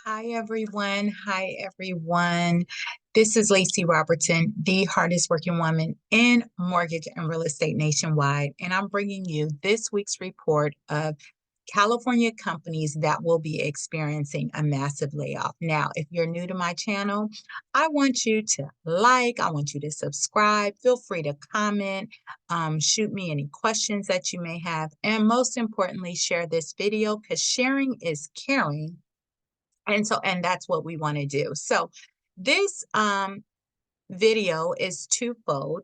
Hi, everyone. Hi, everyone. This is Lacy Robertson, the hardest working woman in mortgage and real estate nationwide. And I'm bringing you this week's report of California companies that will be experiencing a massive layoff. Now, if you're new to my channel, I want you to I want you to subscribe. Feel free to comment, shoot me any questions that you may have. And most importantly, share this video because sharing is caring, and that's what we want to do. So this video is twofold.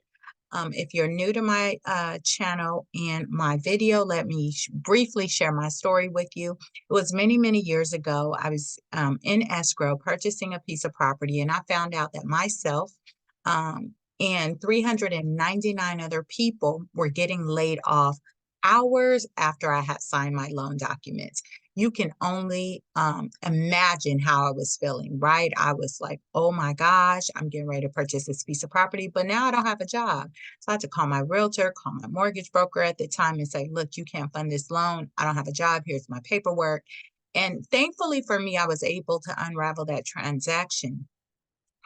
If you're new to my channel and my video, let me briefly share my story with you. It was many, many years ago. I was in escrow purchasing a piece of property, and I found out that myself and 399 other people were getting laid off hours after I had signed my loan documents. You can only imagine how I was feeling, right? I was like, oh my gosh, I'm getting ready to purchase this piece of property, but now I don't have a job. So I had to call my realtor, call my mortgage broker at the time and say, look, you can't fund this loan. I don't have a job. Here's my paperwork. And thankfully for me, I was able to unravel that transaction.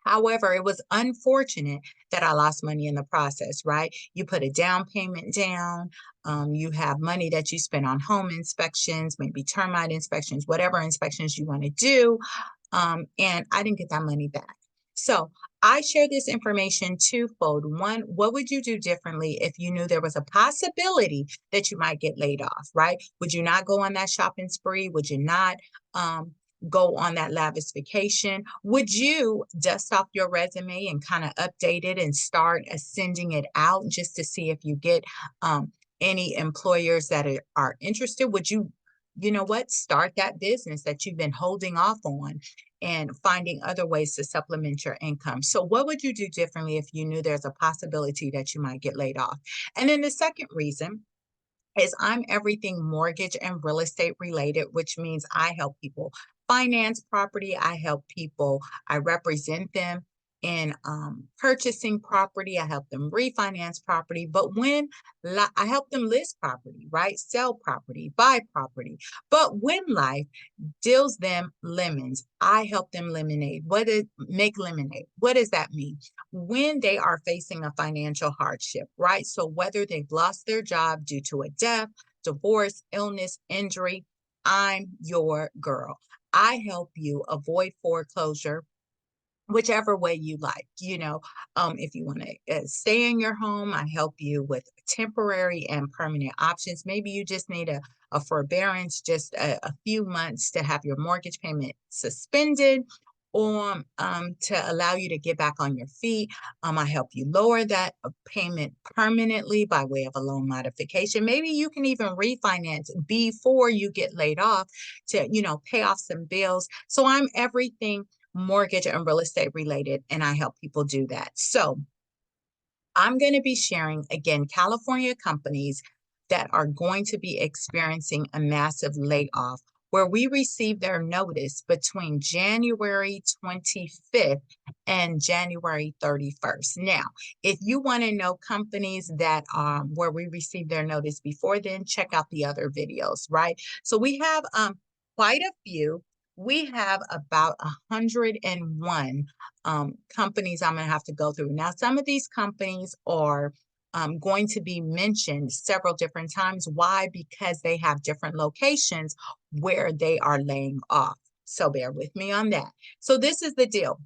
However, it was unfortunate that I lost money in the process, right? You put a down payment down, you have money that you spend on home inspections, maybe termite inspections, whatever inspections you want to do, and I didn't get that money back. So I share this information twofold. One, what would you do differently if you knew there was a possibility that you might get laid off, right? Would you not go on that shopping spree? Would you not go on that lavish vacation? Would you dust off your resume and kind of update it and start sending it out just to see if you get any employers that are interested? Would you know what, start that business that you've been holding off on and finding other ways to supplement your income? So what would you do differently if you knew there's a possibility that you might get laid off? And then the second reason is I'm everything mortgage and real estate related, which means I help people finance property. I help people, I represent them in purchasing property. I help them refinance property. But I help them list property, right? Sell property, buy property. But when life deals them lemons, I help them make lemonade? What does that mean? When they are facing a financial hardship, right? So whether they've lost their job due to a death, divorce, illness, injury, I'm your girl. I help you avoid foreclosure whichever way you like. If you want to stay in your home, I help you with temporary and permanent options. Maybe you just need a forbearance, just a few months to have your mortgage payment suspended, or to allow you to get back on your feet. I help you lower that payment permanently by way of a loan modification. Maybe you can even refinance before you get laid off to, pay off some bills. So I'm everything mortgage and real estate related, and I help people do that. So I'm going to be sharing again California companies that are going to be experiencing a massive layoff where we received their notice between January 25th and January 31st. Now, if you want to know companies that where we received their notice before then, check out the other videos, right? So we have quite a few. We have about 101 companies I'm going to have to go through. Now, some of these companies are going to be mentioned several different times. Why? Because they have different locations where they are laying off. So bear with me on that. So this is the deal.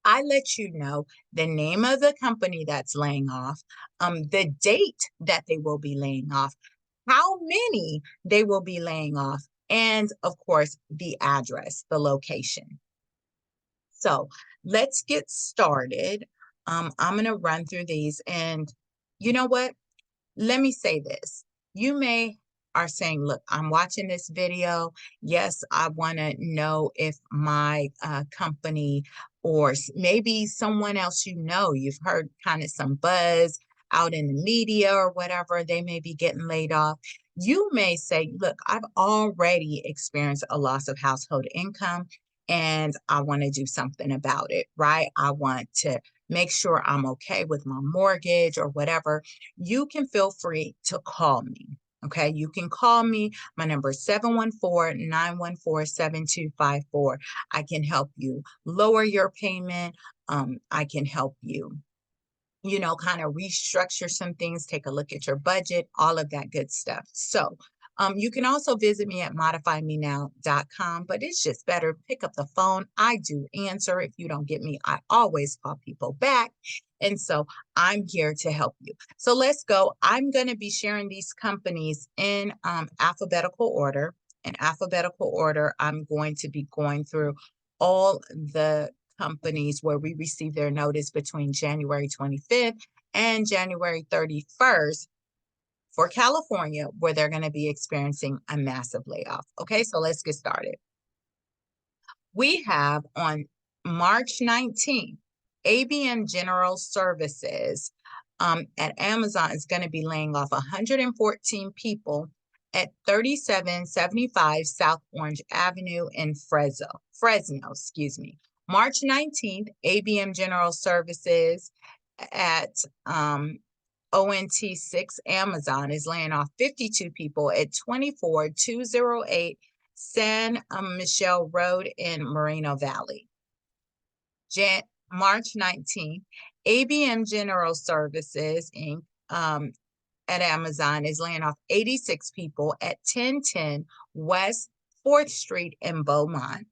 I let you know the name of the company that's laying off, the date that they will be laying off, how many they will be laying off, and of course, the address, the location. So let's get started. I'm going to run through these. And you know what? Let me say this. You may are saying, look, I'm watching this video. Yes, I want to know if my company or maybe someone else you've heard kind of some buzz out in the media or whatever, they may be getting laid off. You may say, look, I've already experienced a loss of household income and I want to do something about it, right? I want to make sure I'm okay with my mortgage or whatever. You can feel free to call me. Okay, you can call me. My number is 714-914-7254. I can help you lower your payment. I can help you, kind of restructure some things, take a look at your budget, all of that good stuff. So you can also visit me at modifymenow.com, but it's just better pick up the phone. I do answer. If you don't get me, I always call people back. And so I'm here to help you. So let's go. I'm going to be sharing these companies in alphabetical order. In alphabetical order, I'm going to be going through all the companies where we received their notice between January 25th and January 31st for California, where they're going to be experiencing a massive layoff. Okay, so let's get started. We have on March 19th, ABM General Services at Amazon is going to be laying off 114 people at 3775 South Orange Avenue in Fresno, March 19th, ABM General Services at ONT6 Amazon is laying off 52 people at 24208 San Michelle Road in Moreno Valley. March 19th, ABM General Services, Inc. At Amazon is laying off 86 people at 1010 West 4th Street in Beaumont.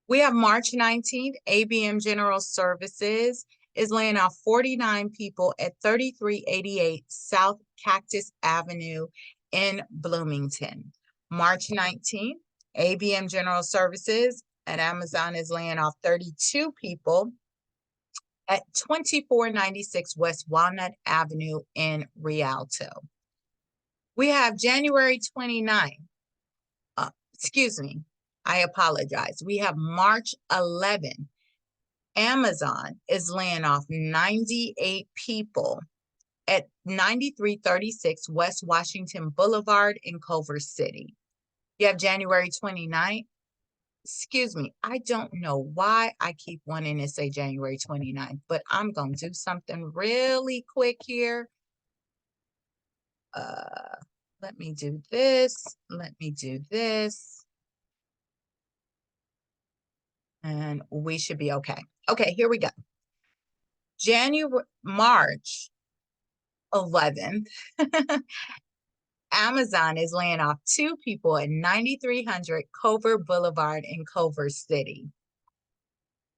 We have March 19th, ABM General Services is laying off 49 people at 3388 South Cactus Avenue in Bloomington. March 19th, ABM General Services at Amazon is laying off 32 people at 2496 West Walnut Avenue in Rialto. We have January 29th. I apologize. We have March 11th. Amazon is laying off 98 people at 9336 West Washington Boulevard in Culver City. You have January 29th. I don't know why I keep wanting to say January 29th, but I'm going to do something really quick here. Let me do this. And we should be okay. Okay, here we go. March 11th, Amazon is laying off 2 people at 9300 Culver Boulevard in Culver City.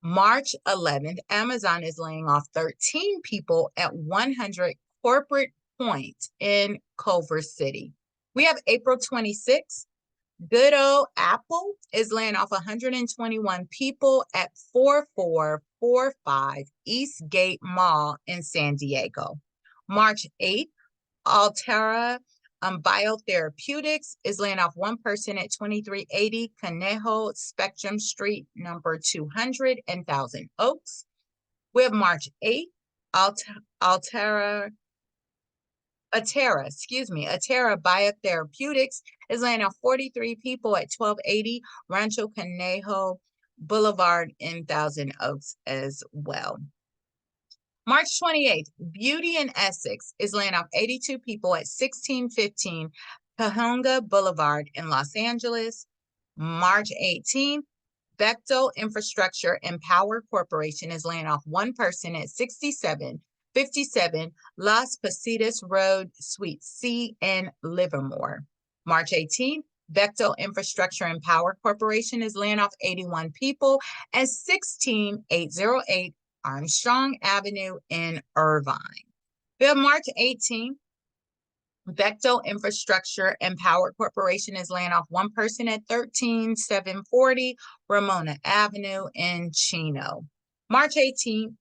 March 11th, Amazon is laying off 13 people at 100 Corporate Point in Culver City. We have April 26th. Good old Apple is laying off 121 people at 4445 Eastgate Mall in San Diego. March 8th, Altera Biotherapeutics is laying off 1 person at 2380 Conejo Spectrum Street, number 200 in Thousand Oaks. We have March 8th, Atera Biotherapeutics is laying off 43 people at 1280 Rancho Conejo Boulevard in Thousand Oaks as well. March 28th, Beauty in Essex is laying off 82 people at 1615 Cahuenga Boulevard in Los Angeles. March 18th, Bechtel Infrastructure and Power Corporation is laying off 1 person at 6757 Las Positas Road, Suite C in Livermore. March 18th, Bechtel Infrastructure and Power Corporation is laying off 81 people at 16808 Armstrong Avenue in Irvine. We have March 18th. Bechtel Infrastructure and Power Corporation is laying off 1 person at 13740 Ramona Avenue in Chino. March 18th.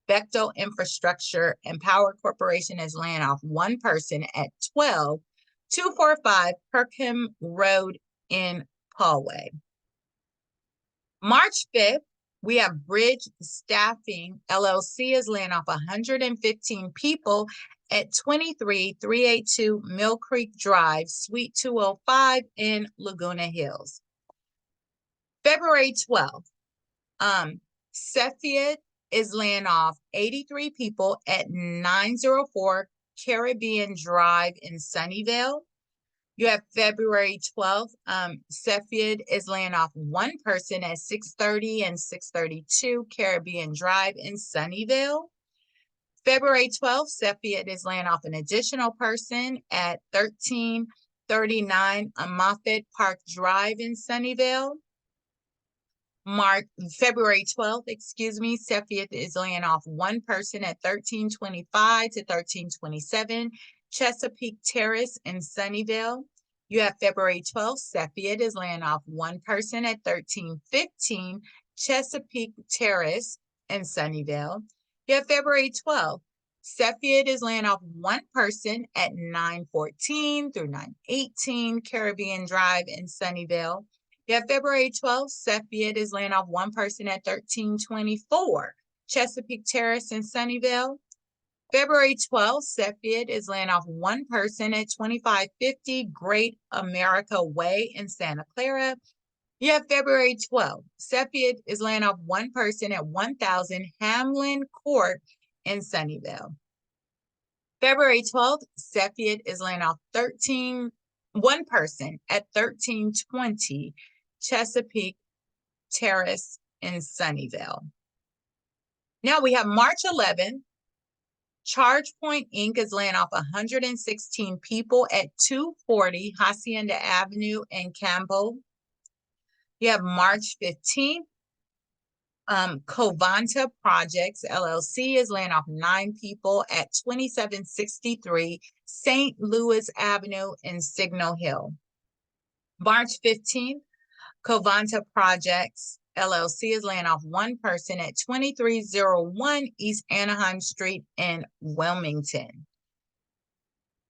Bechtel Infrastructure and Power Corporation is laying off 1 person at 12245 Kirkham Road in Poway. March 5th. We have Bridge Staffing LLC is laying off 115 people at 23382 Mill Creek Drive, Suite 205 in Laguna Hills. February 12th, Cepheid is laying off 83 people at 904 Caribbean Drive in Sunnyvale. You have February 12th, Cepheid is laying off one person at 630 and 632 Caribbean Drive in Sunnyvale. February 12th, Cepheid is laying off an additional person at 1339 Moffett Park Drive in Sunnyvale. February 12th, Cepheid is laying off one person at 1325 to 1327 Chesapeake Terrace in Sunnyvale. You have February 12th, Cepheid is laying off one person at 1315 Chesapeake Terrace in Sunnyvale. You have February 12th, Cepheid is laying off one person at 914 through 918 Caribbean Drive in Sunnyvale. You have February 12th, Cepheid is laying off one person at 1324 Chesapeake Terrace in Sunnyvale. February 12th, Cepheid is laying off one person at 2550 Great America Way in Santa Clara. You have February 12th, Cepheid is laying off one person at 1000 Hamlin Court in Sunnyvale. February 12th, Cepheid is laying off one person at 1320 Chesapeake Terrace in Sunnyvale. Now we have March 11th. ChargePoint Inc. is laying off 116 people at 240 Hacienda Avenue in Campbell. You have March 15th. Covanta Projects LLC is laying off 9 people at 2763 St. Louis Avenue in Signal Hill. March 15th. Covanta Projects LLC is laying off one person at 2301 East Anaheim Street in Wilmington.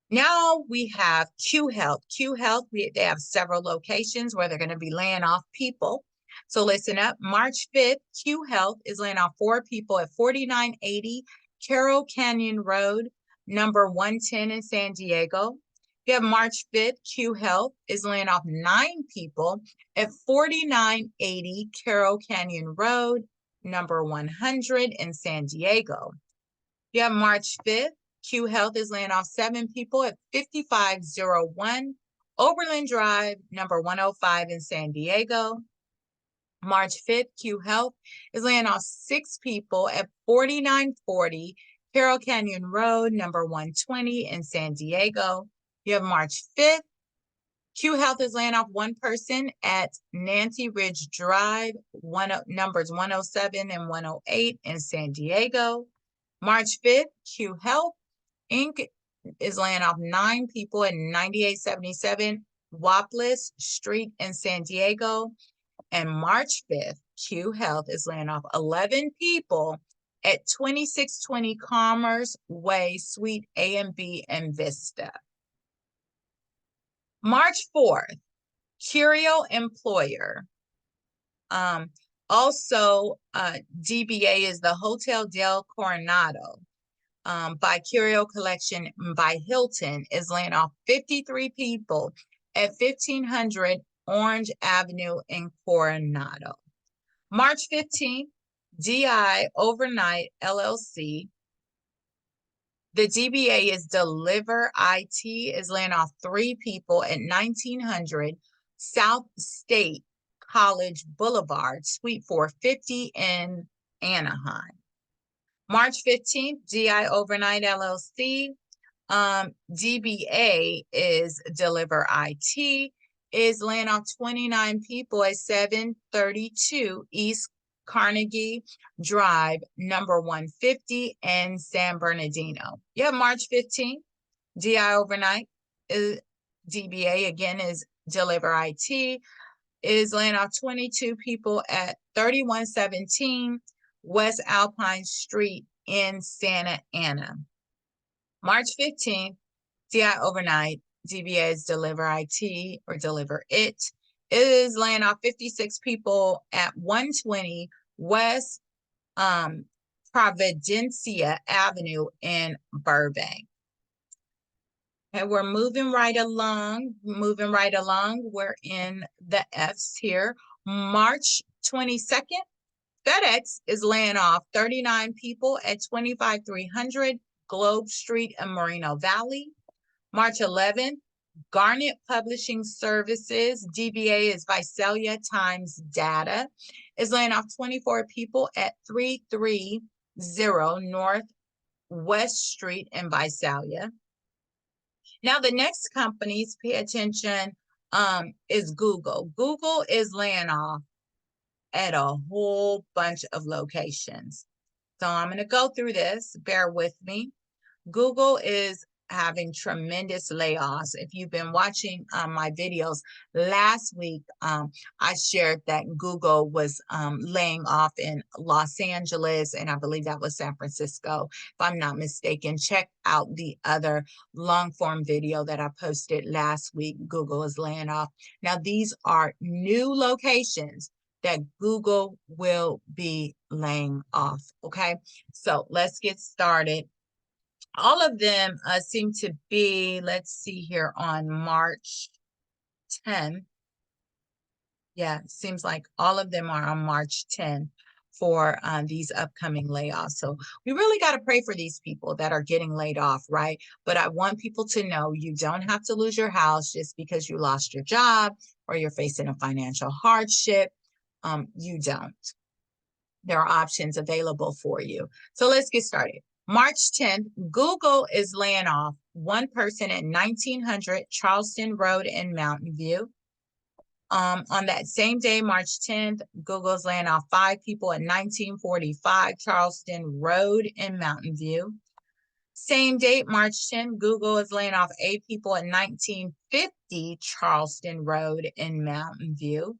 Now we have Q Health. Q Health, they have several locations where they're going to be laying off people. So listen up. March 5th, Q Health is laying off 4 people at 4980 Carroll Canyon Road, number 110 in San Diego. You have March 5th, Q Health is laying off 9 people at 4980 Carroll Canyon Road, number 100 in San Diego. You have March 5th, Q Health is laying off 7 people at 5501 Oberlin Drive, number 105 in San Diego. March 5th, Q Health is laying off 6 people at 4940 Carroll Canyon Road, number 120 in San Diego. You have March 5th. Q Health is laying off 1 person at Nancy Ridge Drive, numbers 107 and 108 in San Diego. March 5th, Q Health Inc. is laying off 9 people at 9877 Waplace Street in San Diego. And March 5th, Q Health is laying off 11 people at 2620 Commerce Way, Suite A and B in Vista. March 4th, Curio Employer. Also, DBA is the Hotel del Coronado by Curio Collection by Hilton is laying off 53 people at 1500 Orange Avenue in Coronado. March 15th, DI Overnight LLC. The DBA is Deliver IT is laying off 3 people at 1900 South State College Boulevard, Suite 450 in Anaheim. March 15th, DI Overnight LLC. DBA is Deliver IT is laying off 29 people at 732 East Carnegie Drive, number 150 in San Bernardino. You have March 15th, DI Overnight, DBA again is Deliver IT, is laying off 22 people at 3117 West Alpine Street in Santa Ana. March 15th, DI Overnight, DBA is Deliver IT or Deliver It, is laying off 56 people at 120 West Providencia Avenue in Burbank. And we're moving right along. We're in the F's here. March 22nd, FedEx is laying off 39 people at 25300 Globe Street in Moreno Valley. March 11th, Garnet Publishing Services, DBA is Visalia Times Data, is laying off 24 people at 330 North West Street in Visalia. Now, the next companies, pay attention, is Google. Google is laying off at a whole bunch of locations. So I'm going to go through this. Bear with me. Google is having tremendous layoffs. If you've been watching my videos last week, I shared that Google was laying off in Los Angeles, and I believe that was San Francisco, if I'm not mistaken. Check out the other long form video that I posted last week. Google is laying off. Now, these are new locations that Google will be laying off. Okay, so let's get started. All of them seem to be, let's see here, on March 10th. Yeah, it seems like all of them are on March 10th for these upcoming layoffs. So we really got to pray for these people that are getting laid off, right? But I want people to know you don't have to lose your house just because you lost your job or you're facing a financial hardship. You don't. There are options available for you. So let's get started. March 10th, Google is laying off one person at 1900 Charleston Road in Mountain View. On that same day, March 10th, Google is laying off 5 people at 1945 Charleston Road in Mountain View. Same date, March 10th, Google is laying off 8 people at 1950 Charleston Road in Mountain View.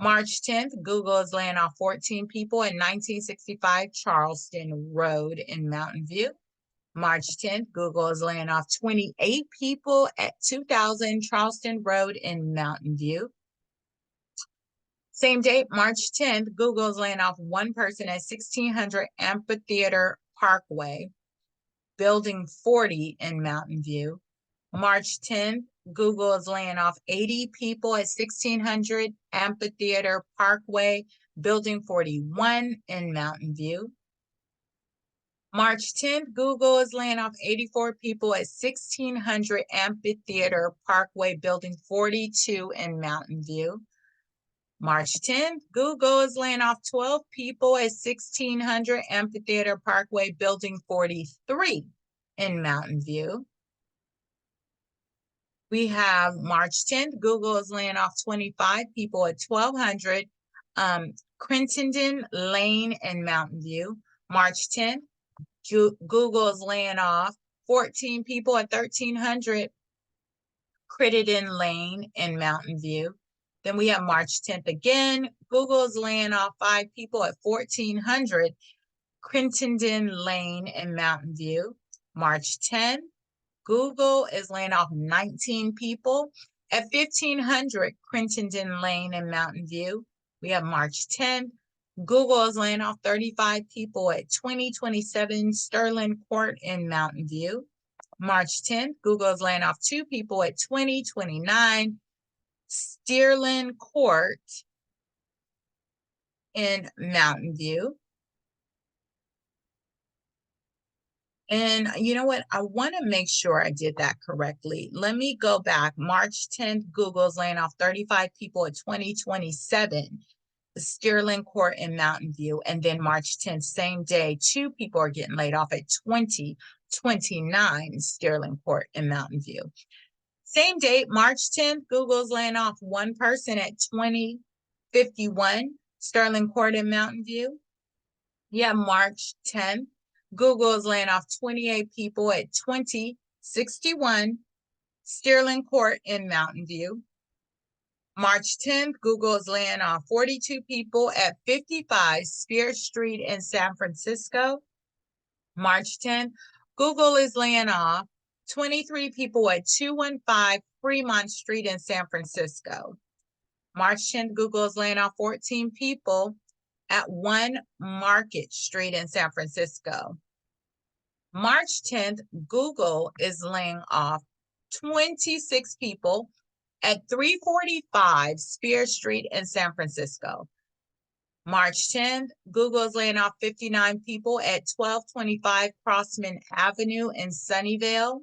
March 10th, Google is laying off 14 people at 1965 Charleston Road in Mountain View. March 10th, Google is laying off 28 people at 2000 Charleston Road in Mountain View. Same date, March 10th, Google is laying off 1 person at 1600 Amphitheater Parkway, Building 40 in Mountain View. March 10th, Google is laying off 80 people at 1600 Amphitheater Parkway, Building 41 in Mountain View. March 10th, Google is laying off 84 people at 1600 Amphitheater Parkway, Building 42 in Mountain View. March 10th, Google is laying off 12 people at 1600 Amphitheater Parkway, Building 43 in Mountain View. We have March 10th, Google is laying off 25 people at 1200 Crittenden Lane in Mountain View. March 10th, Google is laying off 14 people at 1300 Crittenden Lane in Mountain View. Then we have March 10th again. Google is laying off 5 people at 1400 Crittenden Lane in Mountain View. March 10th, Google is laying off 19 people at 1500 Crittenden Lane in Mountain View. We have March 10th. Google is laying off 35 people at 2027 Sterling Court in Mountain View. March 10th, Google is laying off 2 people at 2029 Sterling Court in Mountain View. And you know what? I want to make sure I did that correctly. Let me go back. March 10th, Google's laying off 35 people at 2027 Sterling Court in Mountain View. And then March 10th, same day, 2 people are getting laid off at 2029 Sterling Court in Mountain View. Same date, March 10th, Google's laying off 1 person at 2051 Sterling Court in Mountain View. Yeah, March 10th. Google is laying off 28 people at 2061 Sterling Court in Mountain View. March 10th, Google is laying off 42 people at 55 Spear Street in San Francisco. March 10th, Google is laying off 23 people at 215 Fremont Street in San Francisco. March 10th, Google is laying off 14 people at 1 Market Street in San Francisco. March 10th, Google is laying off 26 people at 345 Spear Street in San Francisco. March 10th, Google is laying off 59 people at 1225 Crossman Avenue in Sunnyvale.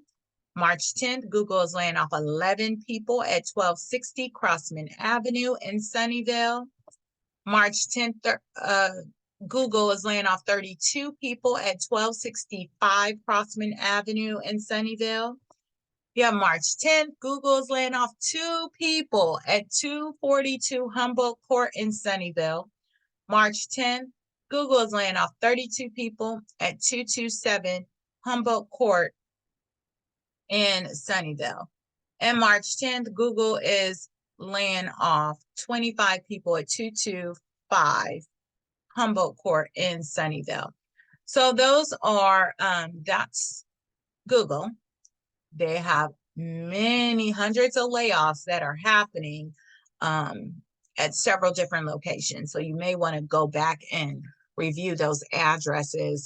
March 10th, Google is laying off 11 people at 1260 Crossman Avenue in Sunnyvale. March 10th, Google is laying off 32 people at 1265 Crossman Avenue in Sunnyvale. Yeah, March 10th, Google is laying off 2 people at 242 Humboldt Court in Sunnyvale. March 10th, Google is laying off 32 people at 227 Humboldt Court in Sunnyvale. And March 10th, Google is laying off 25 people at 225 Humboldt Court in Sunnyvale. So those are, that's Google. They have many hundreds of layoffs that are happening at several different locations. So you may want to go back and review those addresses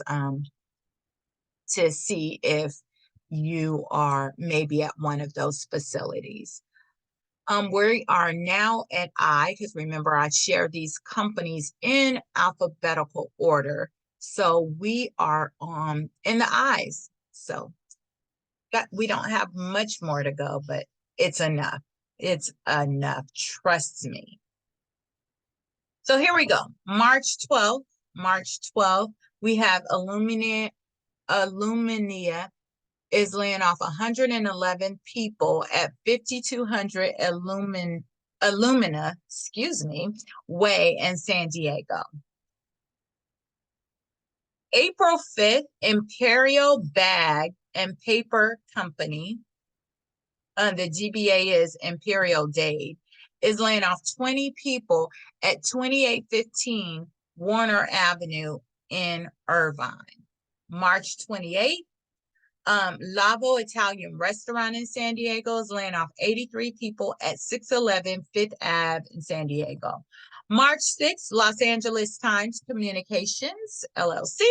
to see if you are maybe at one of those facilities. We are now at I, because remember I shared these companies in alphabetical order. So we are in the I's. So we don't have much more to go, but it's enough. It's enough. Trust me. So here we go. March 12th, we have Illumina is laying off 111 people at 5200 Illumina, Way in San Diego. April 5th, Imperial Bag and Paper Company, the DBA is Imperial Dade, is laying off 20 people at 2815 Warner Avenue in Irvine. March 28th, Lavo Italian Restaurant in San Diego is laying off 83 people at 611 Fifth Ave in San Diego. March 6th, Los Angeles Times Communications, LLC,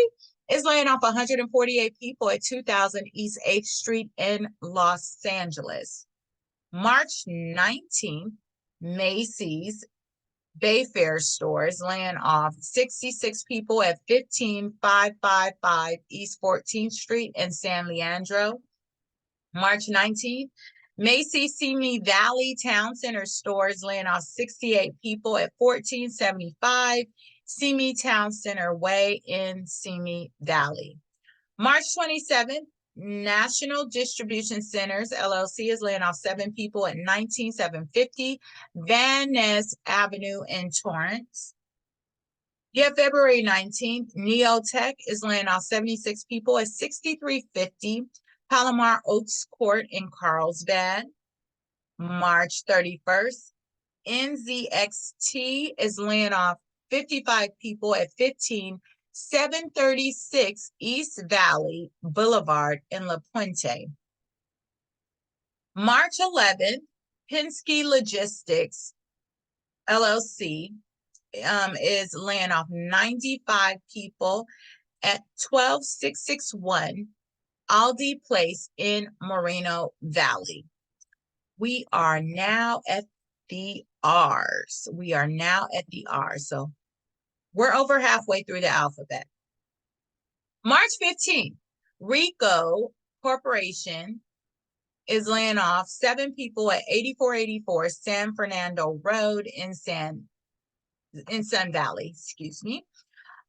is laying off 148 people at 2000 East 8th Street in Los Angeles. March 19th, Macy's Bayfair store is laying off 66 people at 15555 East 14th Street in San Leandro. March 19th, Macy's Simi Valley Town Center store is laying off 68 people at 1475 Simi Town Center Way in Simi Valley. March 27th, National Distribution Centers, LLC, is laying off 7 people at 19750 Van Ness Avenue in Torrance. Yeah, February 19th, Neotech is laying off 76 people at 6350 Palomar Oaks Court in Carlsbad. March 31st, NZXT is laying off 55 people at 15736 East Valley Boulevard in La Puente. March 11th, Penske Logistics, LLC, is laying off 95 people at 12661 Aldi Place in Moreno Valley. We are now at the R's. So we're over halfway through the alphabet. March 15th, Rico Corporation is laying off 7 people at 8484 San Fernando Road in Sun Valley,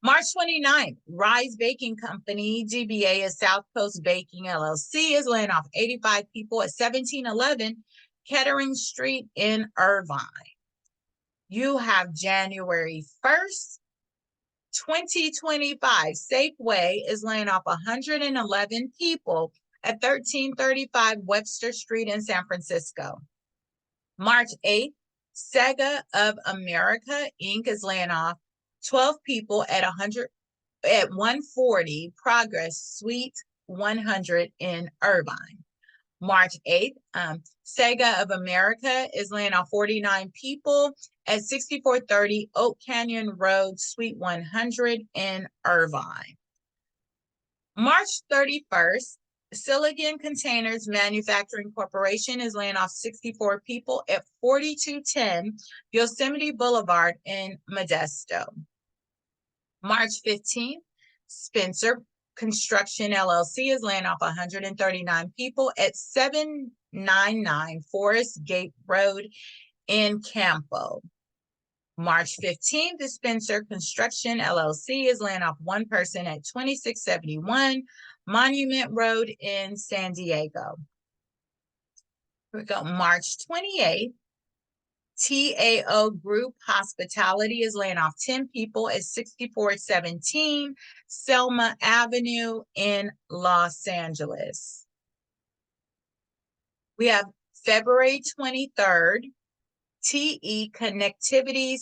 March 29th, Rise Baking Company, DBA is South Coast Baking, LLC, is laying off 85 people at 1711 Kettering Street in Irvine. You have January 1st, 2025, Safeway is laying off 111 people at 1335 Webster Street in San Francisco. March 8th, Sega of America, Inc. is laying off 12 people at 140 Progress Suite 100 in Irvine. March 8th, Sega of America is laying off 49 people at 6430 Oak Canyon Road, Suite 100 in Irvine. March 31st, Silicon Containers Manufacturing Corporation is laying off 64 people at 4210 Yosemite Boulevard in Modesto. March 15th, Spencer Construction LLC is laying off 139 people at 799 Forest Gate Road in Campo. March 15th, Spencer Construction LLC is laying off one person at 2671 Monument Road in San Diego. Here we go. March 28th, TAO Group Hospitality is laying off 10 people at 6417 Selma Avenue in Los Angeles. We have February 23rd, TE Connectivity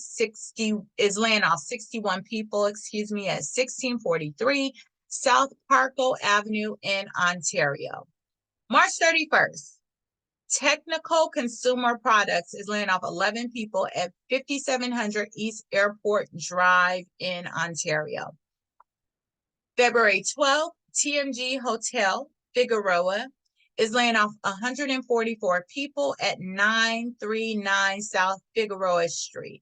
is laying off 61 people, at 1643 South Parco Avenue in Ontario. March 31st, Technical Consumer Products is laying off 11 people at 5700 East Airport Drive in Ontario. February 12th, TMG Hotel Figueroa is laying off 144 people at 939 South Figueroa Street.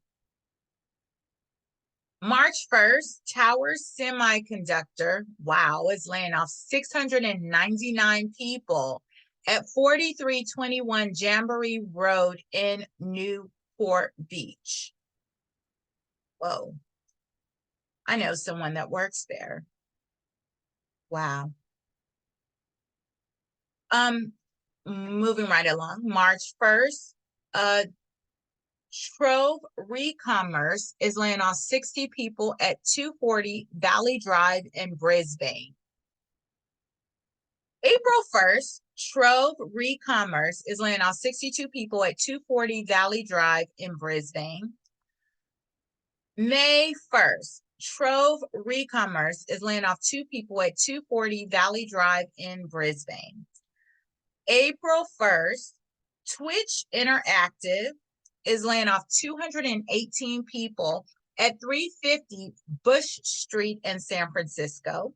March 1st, Towers Semiconductor, is laying off 699 people at 4321 Jamboree Road in Newport Beach. Whoa. I know someone that works there. Wow. Moving right along, March 1st, Trove Recommerce is laying off 60 people at 240 Valley Drive in Brisbane. April 1st, Trove Recommerce is laying off 62 people at 240 Valley Drive in Brisbane. May 1st, Trove Recommerce is laying off 2 people at 240 Valley Drive in Brisbane. April 1st, Twitch Interactive is laying off 218 people at 350 Bush Street in San Francisco.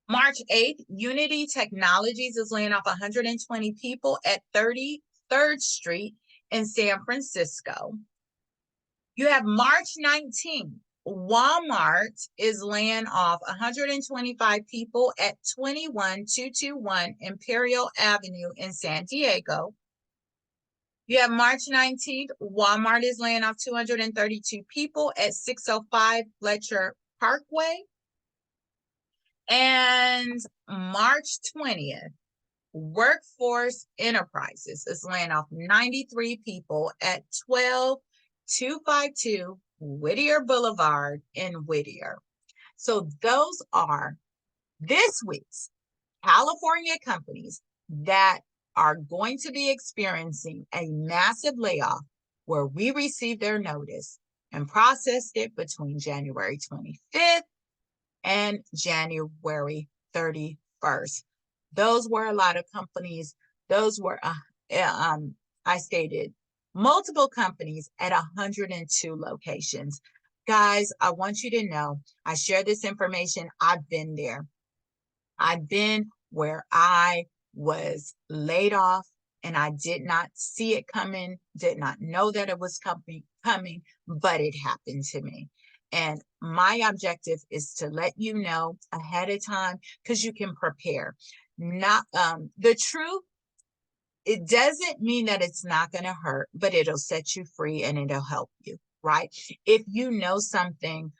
March 8th, Unity Technologies is laying off 120 people at 33rd Street in San Francisco. You have March 19th, Walmart is laying off 125 people at 21221 Imperial Avenue in San Diego. You have March 19th, Walmart is laying off 232 people at 605 Fletcher Parkway. And March 20th, Workforce Enterprises is laying off 93 people at 12252 Whittier Boulevard in Whittier. So those are this week's California companies that are going to be experiencing a massive layoff where we received their notice and processed it between January 25th and January 31st. Those were a lot of companies. Those were, I stated, multiple companies at 102 locations. Guys, I want you to know, I share this information. I've been there. I've been where I was laid off and I did not see it coming, did not know that it was coming, but it happened to me. And my objective is to let you know ahead of time because you can prepare. Not the truth, it doesn't mean that it's not going to hurt, but it'll set you free and it'll help you, right? If you know something,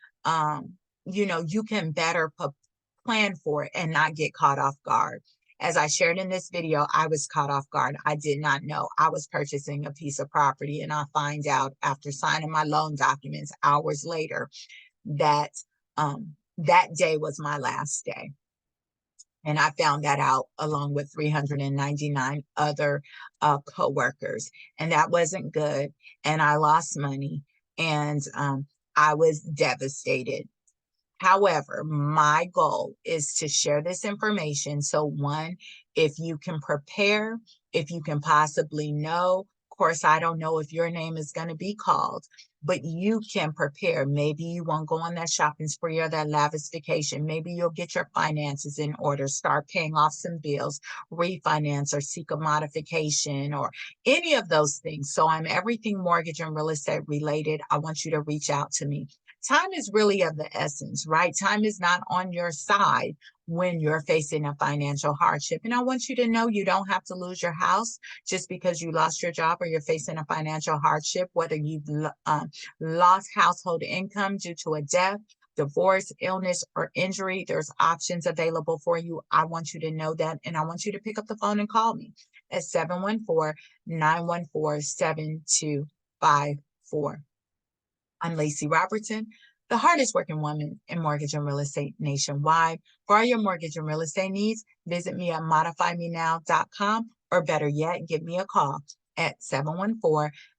you can better plan for it and not get caught off guard. As I shared in this video, I was caught off guard. I did not know I was purchasing a piece of property, and I find out after signing my loan documents hours later that that day was my last day. And I found that out along with 399 other coworkers, and that wasn't good. And I lost money, and I was devastated. However, my goal is to share this information. So one, if you can prepare, if you can possibly know, of course, I don't know if your name is going to be called, but you can prepare. Maybe you won't go on that shopping spree or that lavish vacation. Maybe you'll get your finances in order, start paying off some bills, refinance or seek a modification or any of those things. So I'm everything mortgage and real estate related. I want you to reach out to me. Time is really of the essence, right? Time is not on your side when you're facing a financial hardship. And I want you to know you don't have to lose your house just because you lost your job or you're facing a financial hardship, whether you've lost household income due to a death, divorce, illness, or injury. There's options available for you. I want you to know that. And I want you to pick up the phone and call me at 714-914-7254. I'm Lacy Robertson, the hardest working woman in mortgage and real estate nationwide. For all your mortgage and real estate needs, visit me at modifymenow.com, or better yet, give me a call at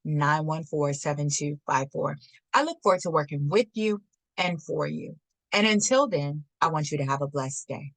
714-914-7254. I look forward to working with you and for you. And until then, I want you to have a blessed day.